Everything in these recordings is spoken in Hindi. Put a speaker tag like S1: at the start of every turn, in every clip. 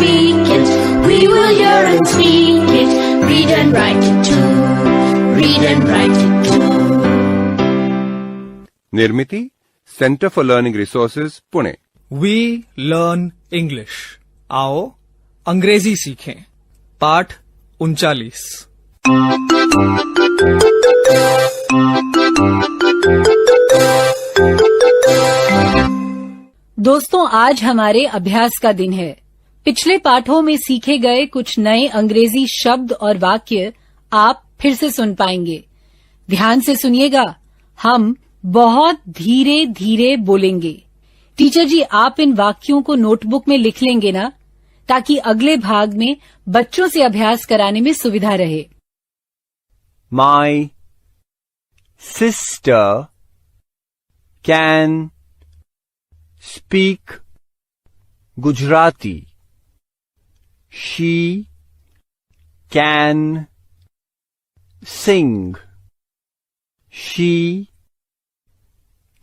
S1: speak it. We will hear and speak it. Read and write it too. Read and write it too.
S2: Nirmiti centre for learning resources Pune.
S3: We learn English. आओ अंग्रेजी सीखें। पाठ 39।
S4: दोस्तों, आज हमारे अभ्यास का दिन है। पिछले पाठों में सीखे गए कुछ नए अंग्रेजी शब्द और वाक्य आप फिर से सुन पाएंगे। ध्यान से सुनिएगा, हम बहुत धीरे धीरे बोलेंगे। टीचर जी, आप इन वाक्यों को नोटबुक में लिख लेंगे ना, ताकि अगले भाग में बच्चों से अभ्यास कराने में सुविधा रहे।
S5: My sister can speak Gujarati. She can sing. She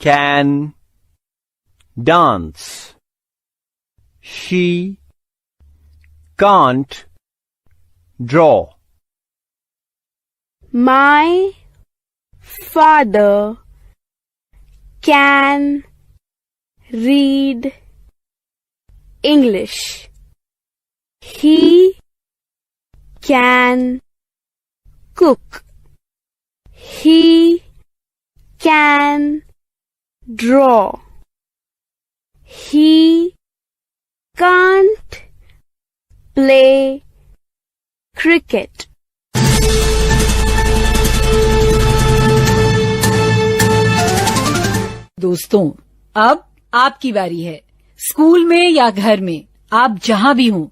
S5: can dance. She can't draw.
S6: My father can read English. He can cook. He can draw. He can't play cricket.
S4: दोस्तों, अब आपकी बारी है। स्कूल में या घर में, आप जहां भी हों,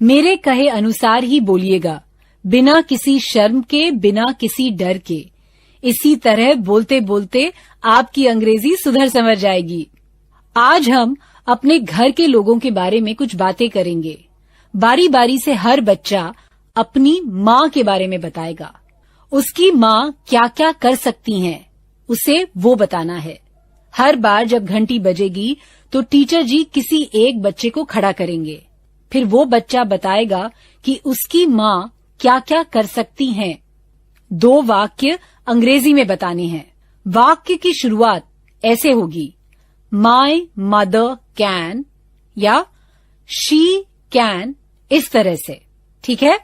S4: मेरे कहे अनुसार ही बोलिएगा, बिना किसी शर्म के, बिना किसी डर के। इसी तरह बोलते बोलते आपकी अंग्रेजी सुधर संवर जाएगी। आज हम अपने घर के लोगों के बारे में कुछ बातें करेंगे। बारी बारी से हर बच्चा अपनी माँ के बारे में बताएगा। उसकी माँ क्या क्या कर सकती हैं, उसे वो बताना है। हर बार जब घंटी बजेगी तो टीचर जी किसी एक बच्चे को खड़ा करेंगे। फिर वो बच्चा बताएगा कि उसकी माँ क्या क्या कर सकती हैं। 2 वाक्य अंग्रेजी में बताने हैं। वाक्य की शुरुआत ऐसे होगी, माय मदर कैन या शी कैन, इस तरह से। ठीक है?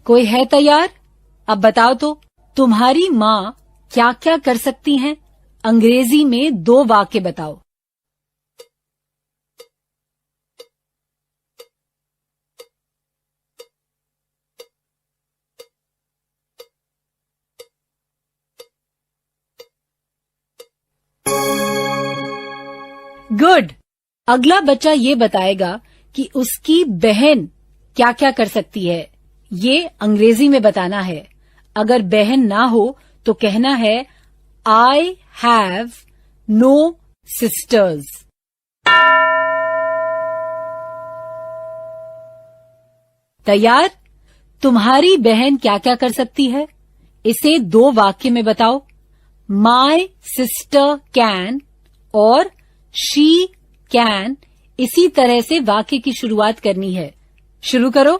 S4: कोई है तैयार? अब बताओ तो, तुम्हारी माँ क्या क्या कर सकती हैं? अंग्रेजी में 2 वाक्य बताओ। गुड। अगला बच्चा ये बताएगा कि उसकी बहन क्या क्या कर सकती है। ये अंग्रेजी में बताना है। अगर बहन ना हो तो कहना है, आई हैव नो सिस्टर्स। तैयार? तुम्हारी बहन क्या क्या कर सकती है? इसे 2 वाक्य में बताओ। माय सिस्टर कैन और शी कैन, इसी तरह से वाक्य की शुरुआत करनी है। शुरू करो।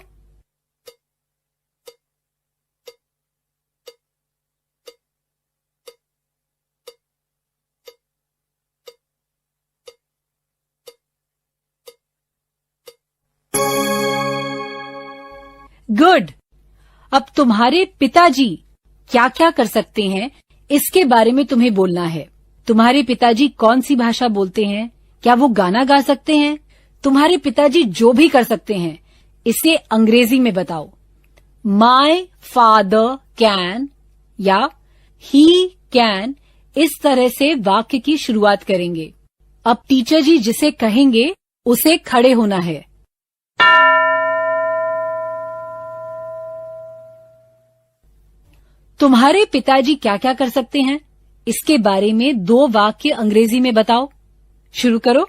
S4: गुड। अब तुम्हारे पिताजी क्या क्या कर सकते हैं, इसके बारे में तुम्हें बोलना है। तुम्हारे पिताजी कौन सी भाषा बोलते हैं? क्या वो गाना गा सकते हैं? तुम्हारे पिताजी जो भी कर सकते हैं, इसे अंग्रेजी में बताओ। माय फादर कैन या ही कैन, इस तरह से वाक्य की शुरुआत करेंगे। अब टीचर जी जिसे कहेंगे उसे खड़े होना है। तुम्हारे पिताजी क्या क्या कर सकते हैं, इसके बारे में 2 वाक्य अंग्रेजी में बताओ। शुरू करो।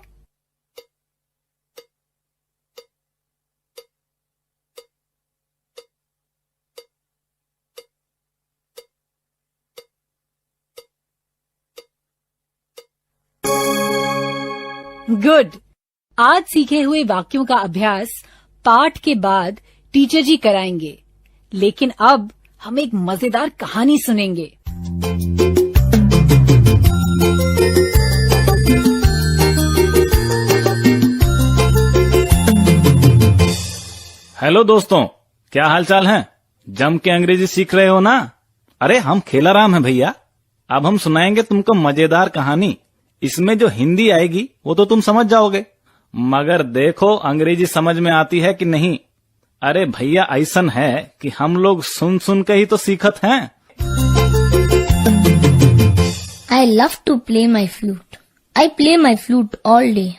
S4: गुड। आज सीखे हुए वाक्यों का अभ्यास पाठ के बाद टीचर जी कराएंगे, लेकिन अब हम एक मजेदार कहानी सुनेंगे।
S7: हेलो दोस्तों, क्या हाल चाल है? जम के अंग्रेजी सीख रहे हो ना? अरे हम खेलाराम हैं भैया। अब हम सुनाएंगे तुमको मजेदार कहानी। इसमें जो हिंदी आएगी वो तो तुम समझ जाओगे, मगर देखो अंग्रेजी समझ में आती है कि नहीं। अरे भैया ऐसन है कि हम लोग सुन सुन के ही तो सीखत हैं।
S8: I love to play my flute. I play my flute all day.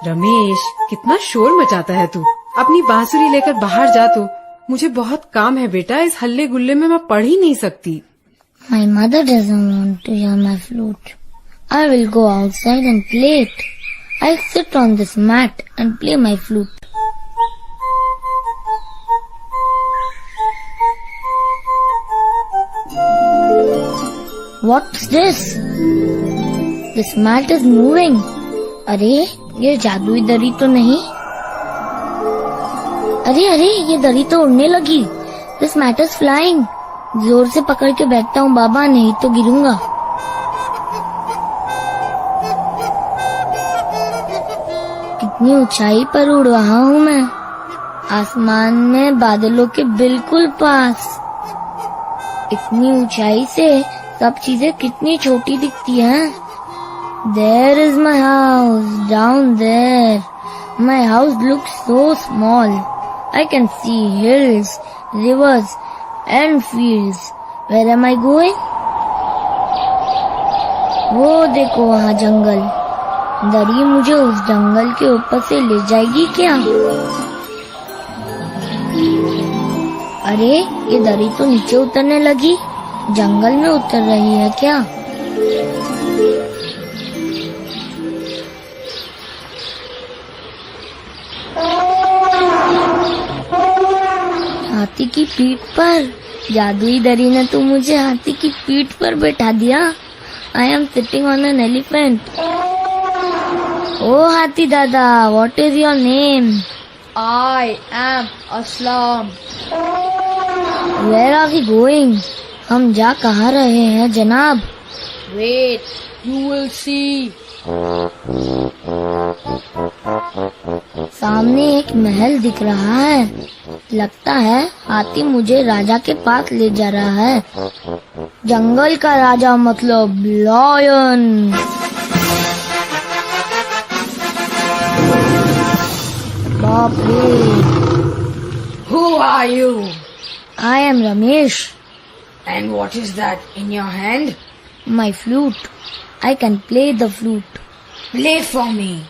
S9: Ramesh, कितना शोर मचाता है तू। अपनी बांसुरी लेकर बाहर जा। तो मुझे बहुत काम है बेटा, इस हल्ले गुल्ले में मैं पढ़ ही नहीं सकती।
S8: My mother doesn't want to hear my flute. I will go outside and play it. I'll sit on this mat and play my flute. What's this? This mat is moving. अरे ये जादुई दरी तो नहीं? अरे अरे ये दरी तो उड़ने लगी। This mat is flying. जोर से पकड़ के बैठता हूँ बाबा, नहीं तो गिरूंगा। कितनी ऊंचाई पर उड़ रहा हूँ मैं, आसमान में बादलों के बिल्कुल पास। इतनी ऊंचाई से सब चीजें कितनी छोटी दिखती हैं। There is my house, down there. My house looks so small. I can see hills, rivers and fields. Where am I going? वो देखो वहाँ जंगल। दरी मुझे उस जंगल के ऊपर से ले जाएगी क्या? अरे ये दरी तो नीचे उतरने लगी। जंगल में उतर रही है क्या? हाथी की पीठ पर। जादुई दरी ने तो मुझे हाथी की पीठ पर बैठा दिया। I am sitting on an elephant. Oh हाथी दादा, what is your name? I am Aslam. Where are we going? हम जा कहाँ रहे हैं जनाब? Wait, you will see. सामने एक महल दिख रहा है। लगता है हाथी मुझे राजा के पास ले जा रहा है। जंगल का राजा मतलब लॉयन। बाप रे।
S9: Who are you?
S8: I am Ramesh.
S9: And what is that in your hand?
S8: My flute. I can play the flute.
S9: Play for me.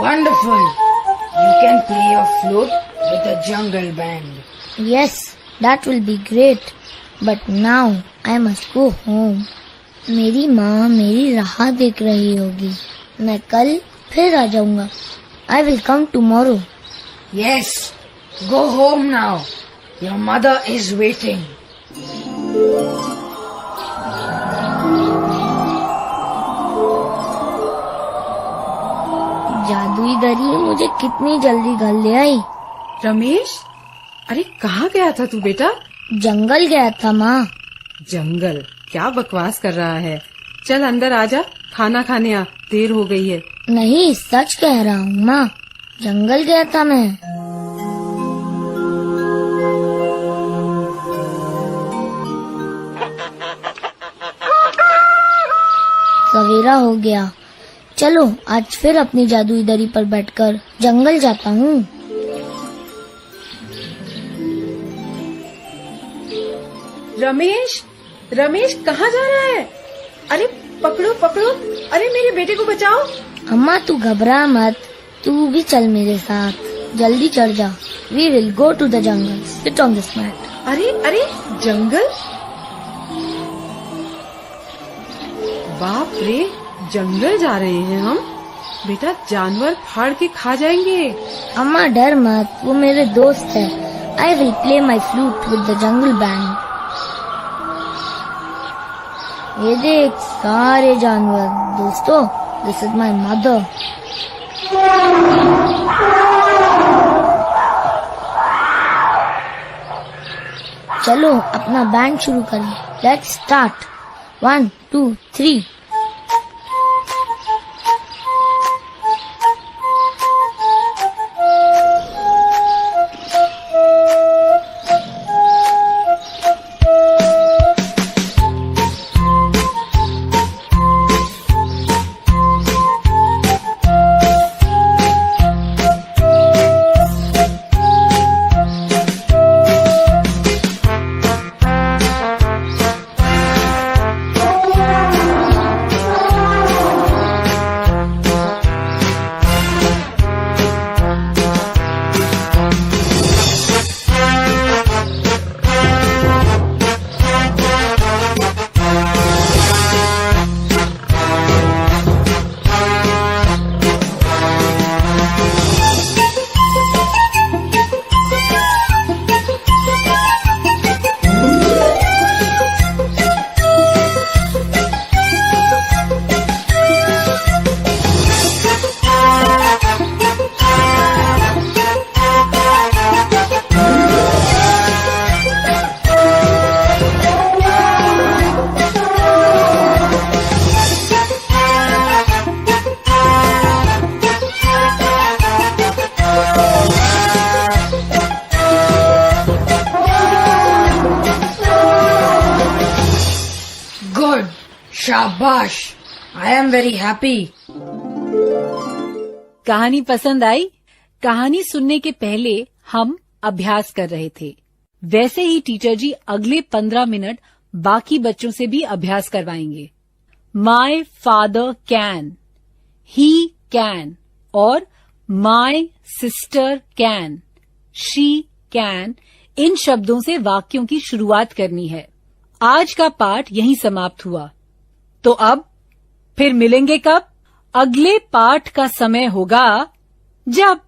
S9: Wonderful. You can play your flute with a jungle band.
S8: Yes, that will be great. But now I must go home. मेरी माँ मेरी राह देख रही होगी। मैं कल फिर आ जाऊंगा। I will come tomorrow.
S9: Yes. Go home now. Your mother is waiting.
S8: जादुई दरी मुझे कितनी जल्दी घर ले आई।
S9: रमेश, अरे कहाँ गया था तू बेटा?
S8: जंगल गया था माँ।
S9: जंगल? क्या बकवास कर रहा है। चल अंदर आजा, खाना खाने आ, देर हो गई है।
S8: नहीं, सच कह रहा हूँ माँ, जंगल गया था मैं। सवेरा हो गया। चलो आज फिर अपनी जादुई दरी पर बैठकर जंगल जाता हूँ।
S9: रमेश, रमेश कहाँ जा रहा है? अरे पकड़ो पकड़ो, अरे मेरे बेटे को बचाओ।
S8: अम्मा तू घबरा मत, तू भी चल मेरे साथ। जल्दी चढ़ जा. We will go to the jungle. Sit on this mat.
S9: अरे अरे जंगल, बाप रे, जंगल जा रहे हैं हम. बेटा जानवर फाड़ के खा जाएंगे.
S8: अम्मा डर मत, वो मेरे दोस्त है. I will play my flute with the jungle band. ये देख सारे जानवर. दोस्तों, this is my mother. चलो अपना बैंड शुरू करें. Let's start. 1, 2, 3.
S10: शाबाश, आई एम वेरी हैप्पी.
S4: कहानी पसंद आई? कहानी सुनने के पहले हम अभ्यास कर रहे थे. वैसे ही टीचर जी अगले 15 मिनट बाकी बच्चों से भी अभ्यास करवाएंगे. My father can, he can और my sister can, she can, इन शब्दों से वाक्यों की शुरुआत करनी है. आज का पाठ यहीं समाप्त हुआ. तो अब फिर मिलेंगे कब? अगले पाठ का समय होगा जब